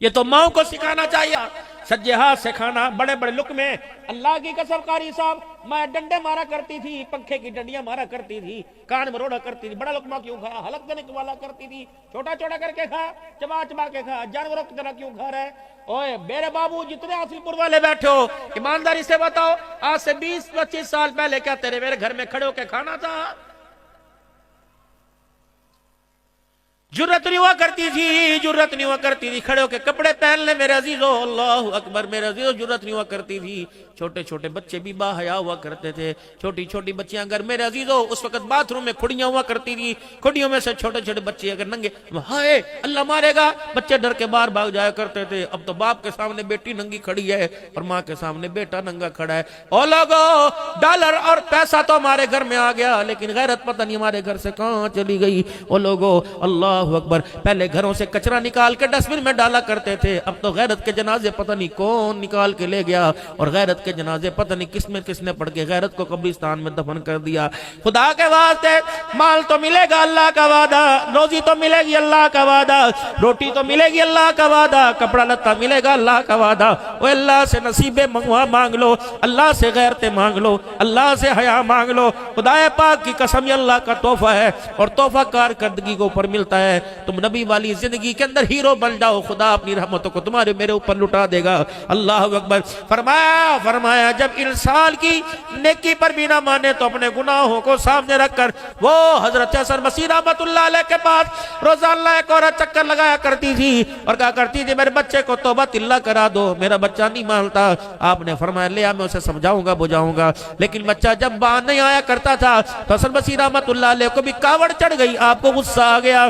یہ تو ماؤں کو سکھانا چاہیے، سجے ہاتھ سے کھانا، بڑے بڑے لقمے۔ اللہ کی قسم قاری صاحب، میں ڈنڈے مارا کرتی تھی، پنکھے کی ڈنڈیاں مارا کرتی تھی، کان مروڑا کرتی تھی، بڑا لقمہ کیوں کھایا، حلق دینے والا کرتی تھی، چھوٹا چھوٹا کر کے کھا، چبا چبا کے کھا، جانوروں کی طرح کیوں کھا رہا ہے؟ اوے میرے بابو جتنے حاصل پور والے بیٹھے ہو، ایمانداری سے بتاؤ، آج سے 20-25 سال پہلے کیا تیرے میرے گھر میں کھڑے ہو کے کھانا تھا؟ جرت نہیں ہوا کرتی تھی، جرت نہیں ہوا کرتی تھی کھڑے ہو کے کپڑے پہن لے میرے عزیزو، اللہ اکبر میرے عزیزو، جرت نہیں ہوا کرتی تھی۔ چھوٹے چھوٹے بچے بھی با حیا ہوا کرتے تھے، چھوٹی چھوٹی بچیاں اگر میرے عزیزو اس وقت باتھ روم میں کھڑیاں ہوا کرتی تھی، کھڑیوں میں سے چھوٹے چھوٹے بچے اگر ننگے، ہائے اللہ مارے گا، بچے ڈر کے باہر بھاگ جایا کرتے تھے۔ اب تو باپ کے سامنے بیٹی ننگی کھڑی ہے اور ماں کے سامنے بیٹا ننگا کھڑا ہے۔ او لوگو، ڈالر اور پیسہ تو ہمارے گھر میں آ گیا، لیکن غیرت پتہ نہیں ہمارے گھر سے کہاں چلی گئی۔ او لوگو، اللہ اکبر، پہلے گھروں سے کچرا نکال کے ڈسٹ بن میں ڈالا کرتے تھے، اب تو غیرت کے جنازے پتہ نہیں کون نکال کے لے گیا، اور غیرت کے جنازے پتہ نہیں کس نے پڑھ کے غیرت کو قبرستان میں دفن کر دیا۔ خدا کے واسطے، مال تو ملے گا اللہ کا وعدہ، روزی تو ملے گی اللہ کا وعدہ، روٹی تو ملے گی اللہ کا وعدہ، کپڑا لتا ملے گا اللہ کا وعدہ۔ وہ اللہ سے نصیبیں منگوا مانگ لو، اللہ سے غیرتیں مانگ لو، اللہ سے حیا مانگ لو۔ خدا پاک کی قسم، یہ اللہ کا تحفہ ہے، اور تحفہ کارکردگی کو اوپر ملتا ہے۔ تم نبی والی زندگی کے اندر ہیرو بن جاؤ، خدا اپنی رحمتوں کو تمہارے میرے اوپر لٹا دے گا۔ اللہ اکبر۔ فرمایا جب انسان کی نیکی پر بھی نہ مانے تو اپنے گناہوں کو سامنے رکھ کر وہ حضرت حسن بصری رحمت اللہ علیہ کے پاس روزانہ ایک عورت چکر لگایا کرتی تھی اور کہا کرتی تھی میرے بچے کو توبہ اللہ کرا دو، میرا بچہ نہیں مانتا۔ آپ نے فرمایا لیا میں اسے سمجھاؤں گا بجھاؤں گا، لیکن بچہ جب باہر نہیں آیا کرتا تھا تو حسن بصری رحمت اللہ علیہ کو بھی کاوڑ چڑھ گئی، آپ کو غصہ آ گیا۔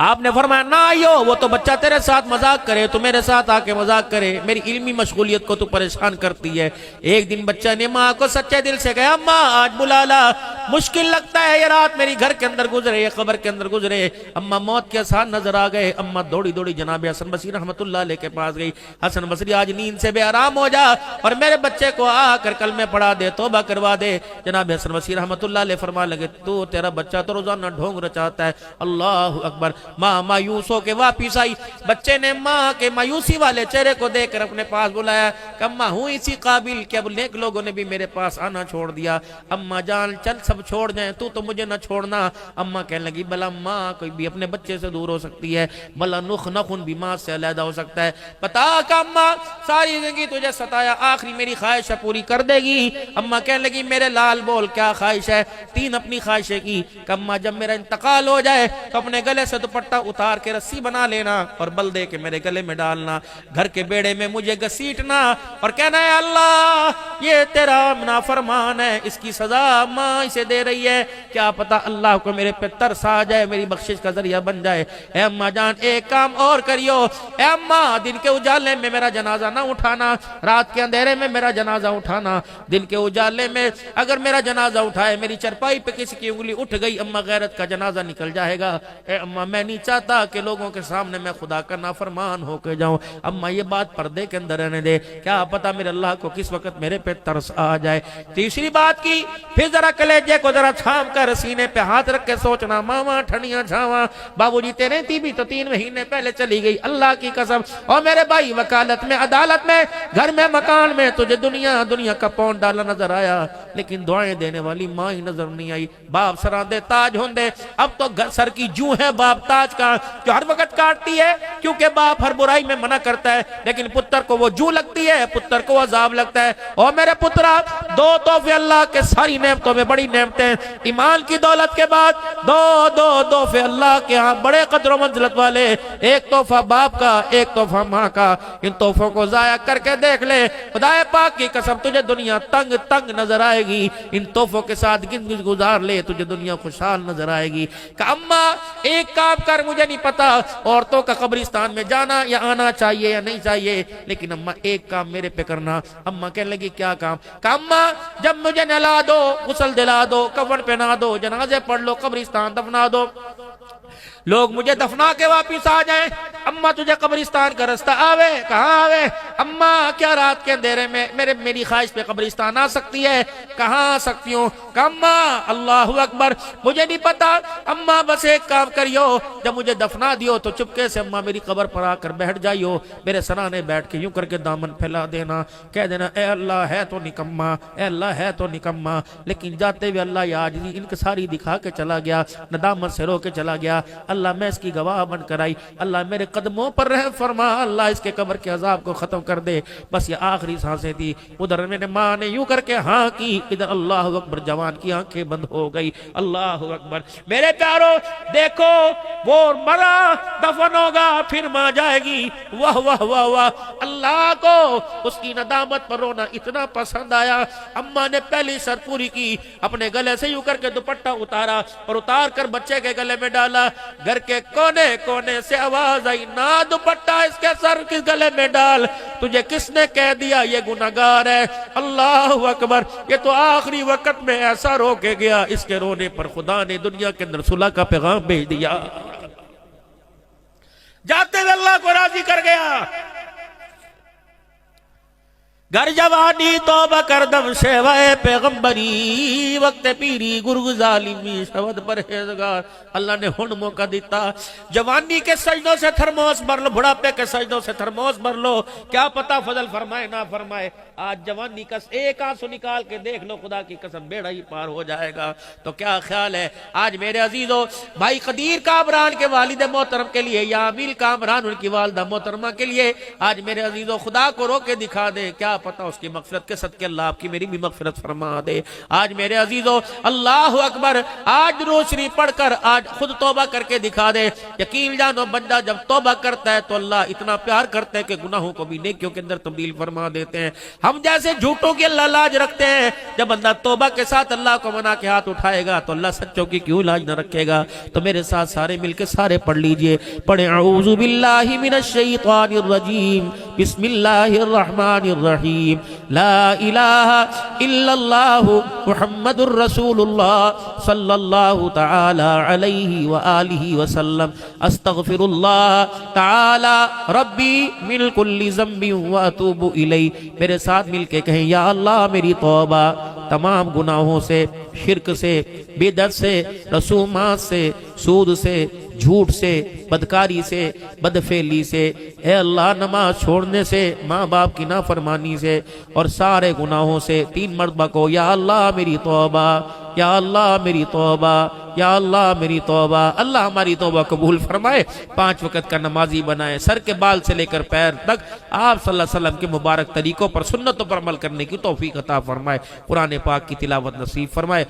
آپ نے فرمایا نہ آئیو، وہ تو بچہ تیرے ساتھ مذاق کرے تو میرے ساتھ آ کے مذاق کرے، میری علمی مشغولیت کو تو پریشان کرتی ہے۔ ایک دن بچہ نے ماں کو سچے دل سے کہا اماں آج بلا لا، مشکل لگتا ہے یہ رات میری گھر کے اندر گزرے، یہ قبر کے اندر گزرے۔ اماں موت کے آثار نظر آ گئے، اماں دوڑی دوڑی جناب حسن بصری رحمت اللہ علیہ کے پاس گئی۔ حسن بصری آج نیند سے بے آرام ہو جا اور میرے بچے کو آ کر کلمے پڑھا دے، توبہ کروا دے۔ جناب حسن بصری رحمت اللہ علیہ فرمانے لگے تو تیرا بچہ تو روزانہ ڈھونگ رچاتا ہے۔ اللہ اکبر۔ ماں مایوس ہو کے واپس آئی، بچے نے ماں کے مایوسی والے چہرے کو دیکھ کر اپنے پاس بلایا کہ اماں ہوں اسی قابل کہ اب نیک لوگوں نے بھی میرے پاس آنا چھوڑ دیا، اماں جان چل سب چھوڑ جائیں تو مجھے نہ چھوڑنا۔ اماں کہنے لگی بلا ماں کوئی بھی اپنے بچے سے دور ہو سکتی ہے، بلا نخن بھی ماں سے علیحدہ ہو سکتا ہے، بتا کہ اماں ساری زندگی تجھے ستایا، آخری میری خواہش پوری کر دے گی۔ اماں کہنے لگی میرے لال بول کیا خواہش ہے؟ 3 اپنی خواہشیں کی کہ اماں جب میرا انتقال ہو جائے تو اپنے گلے سے دوپٹہ اتار کے رسی بنا لینا اور بل دے کے میرے گلے میں ڈالنا، گھر کے بیڑے میں مجھے گھسیٹنا اور کہنا ہے اللہ یہ تیرا نافرمان ہے، اس کی سزا ماں اسے دے رہی ہے، کیا پتا اللہ کو میرے پہ ترس آ جائے، میری بخشش کا ذریعہ بن جائے۔ اے اماں جان ایک کام اور کریو، اے اماں دن کے اجالے میں میرا جنازہ نہ اٹھانا، رات کے اندھیرے میں میرا جنازہ اٹھانا، دن کے اجالے میں اگر میرا جنازہ اٹھائے میری چرپائی پہ کسی کی انگلی اٹھ گئی اماں غیرت کا جنازہ نکل جائے گا۔ اے اماں میں نہیں چاہتا کہ لوگوں کے سامنے میں خدا کا نافرمان ہو کے جاؤں، اماں یہ بات پردے کے اندر رہنے دے، کیا پتا میرے اللہ کو کس وقت میرے پہ ترس آ جائے۔ تیسری بات کی، پھر ذرا کلیجے کو ذرا تھام کر سینے پہ ہاتھ رکھ کے سوچنا ماما ٹھنیاں چھاواں بابو جی تیرے تی بھی تو 3 مہینے پہلے چلی گئی، اللہ کی قسم اور میرے بھائی وکالت میں عدالت میں گھر میں مکان میں تجھے دنیا کا پون ڈالا نظر آیا، لیکن دعائیں دینے والی ماں ہی نظر نہیں آئی۔ باپ سراندے تاج ہوندے، اب تو سر کی جو ہے باپ تاج کا جو ہر وقت کاٹتی ہے، کیونکہ باپ ہر برائی میں منع کرتا ہے، لیکن پتر کو وہ جو لگتی ہے، پتر کو عذاب لگتا ہے۔ اور میرے پترا 2 تحفے اللہ کے ساری نعمتوں میں بڑی نعمتیں، ایمان کی دولت کے بعد 2 تحفے اللہ کے ہاں بڑے قدر و منزلت والے، ایک تحفہ باپ کا، ایک تحفہ ماں کا۔ ان تحفوں کو ضائع کر کے دیکھ لے، خدا پاک کی قسم تجھے دنیا تنگ نظر آئے گی، ان تحفوں کے ساتھ گزر گزار لے تجھے دنیا خوشحال نظر آئے گی۔ کہ اماں ایک کام کر، مجھے نہیں پتا عورتوں کا قبرستان میں جانا یا آنا چاہیے یا نہیں چاہیے، لیکن اماں ایک کام میرے پہ کرنا۔ اماں کہنے لگی کیا کام؟ کہ اماں جب مجھے نہلا دو، غسل دلا دو، کفن پہنا دو، جنازے پڑھ لو، قبرستان دفنا دو، لوگ مجھے دفنا کے واپس آ جائیں، اماں تجھے قبرستان کا رستہ آوے؟ کہاں آوے؟ اماں کیا رات کے اندھیرے میں میری خواہش پہ قبرستان آ سکتی ہے؟ کہاں آ سکتی ہوں؟ کہ اماں اللہ اکبر مجھے نہیں پتا، اماں بس ایک کام کریو، جب مجھے دفنا دیو تو چپکے سے اماں میری قبر پر آ کر بیٹھ جائیو، میرے سرانے بیٹھ کے یوں کر کے دامن پھیلا دینا، کہہ دینا اے اللہ ہے تو نکما، اے اللہ ہے تو نکما، لیکن جاتے ہوئے اللہ یہ عاجزی انکساری دکھا کے چلا گیا، ندامت سے رو کے چلا گیا، اللہ میں اس کی گواہ بن کر آئی، اللہ میرے قدموں پر رحم فرما، اللہ اس کے قبر کے عذاب کو ختم کر دے۔ بس یہ آخری سانسیں تھی، ادھر میرے ماں نے یوں کر کے ہاں کی، ادھر اللہ اکبر جوان کی آنکھیں بند ہو گئی۔ اللہ اکبر میرے پیارو دیکھو، وہ مرا دفن ہوگا پھر ماں جائے گی، واہ واہ واہ واہ، اللہ کو اس کی ندامت پر رونا اتنا پسند آیا، اماں نے پہلی سر پوری کی، اپنے گلے سے یوں کر کے دوپٹہ اتارا اور اتار کر بچے کے گلے میں ڈالا، گھر کے کونے کونے سے آواز آئی، نہ دوپٹہ اس کے سر کے گلے میں ڈال، تجھے کس نے کہہ دیا یہ گناہگار ہے؟ اللہ اکبر، یہ تو آخری وقت میں ایسا رو کے گیا، اس کے رونے پر خدا نے دنیا کے اندر صلح کا پیغام بھیج دیا، جاتے ہوئے اللہ کو راضی کر گیا۔ گر جوانی توبہ کردم شیوائے پیغمبری، وقت پیری گرگ ظالمی شود پرہیزگار، اللہ نے ہن موقع دیتا، جوانی کے سجدوں سے تھرموس بھر لو، بڑھاپے کے سجدوں سے تھرموس بھر لو، کیا پتا فضل فرمائے نہ فرمائے، آج جوانی کا ایک آنسو نکال کے دیکھ لو، خدا کی قسم بیڑا ہی پار ہو جائے گا۔ تو کیا خیال ہے آج میرے عزیزو، بھائی قدیر کامران کے والد محترم کے لیے یا امیل کامران ان کی والدہ محترمہ کے لیے، آج میرے عزیزو خدا کو رو کے دکھا دے، کیا پتا اس کی مغفرت کے صدقے اللہ آپ کی میری بھی مغفرت فرما دے۔ آج میرے عزیزو اللہ اکبر، آج روشنی پڑھ کر آج خود توبہ کر کے دکھا دے، یقین جانو بندہ جب توبہ کرتا ہے تو اللہ اتنا پیار کرتا ہے کہ گناہوں کو بھی نیکیوں کے اندر تبدیل فرما دیتے ہیں۔ ہم جیسے جھوٹوں کی اللہ لاج رکھتے ہیں، جب بندہ توبہ کے ساتھ اللہ کو منا کے ہاتھ اٹھائے گا تو اللہ سچوں کی کیوں لاج نہ رکھے گا۔ تو میرے ساتھ سارے مل کے سارے پڑھ لیجئے، پڑھیں اعوذ باللہ من الشیطان الرجیم، بسم اللہ الرحمن الرحیم، لا الہ الا اللہ محمد الرسول اللہ صلی اللہ تعالی علیہ وآلہ وسلم، استغفر اللہ تعالی ربی من کل ذنب واتوب الیہ۔ میرے ساتھ مل کے کہیں یا اللہ میری توبہ تمام گناہوں سے، شرک سے، بدعت سے، رسومات سے، سود سے، جھوٹ سے، بدکاری سے، بدفعلی سے، اے اللہ نماز چھوڑنے سے، ماں باپ کی نافرمانی سے اور سارے گناہوں سے، 3 مرتبہ کو یا اللہ میری توبہ، یا اللہ میری توبہ، یا اللہ میری توبہ۔ اللہ ہماری توبہ قبول فرمائے، 5 وقت کا نمازی بنائے، سر کے بال سے لے کر پیر تک آپ صلی اللہ علیہ وسلم کے مبارک طریقوں پر، سنتوں پر عمل کرنے کی توفیق عطا فرمائے، قرآن پاک کی تلاوت نصیب فرمائے۔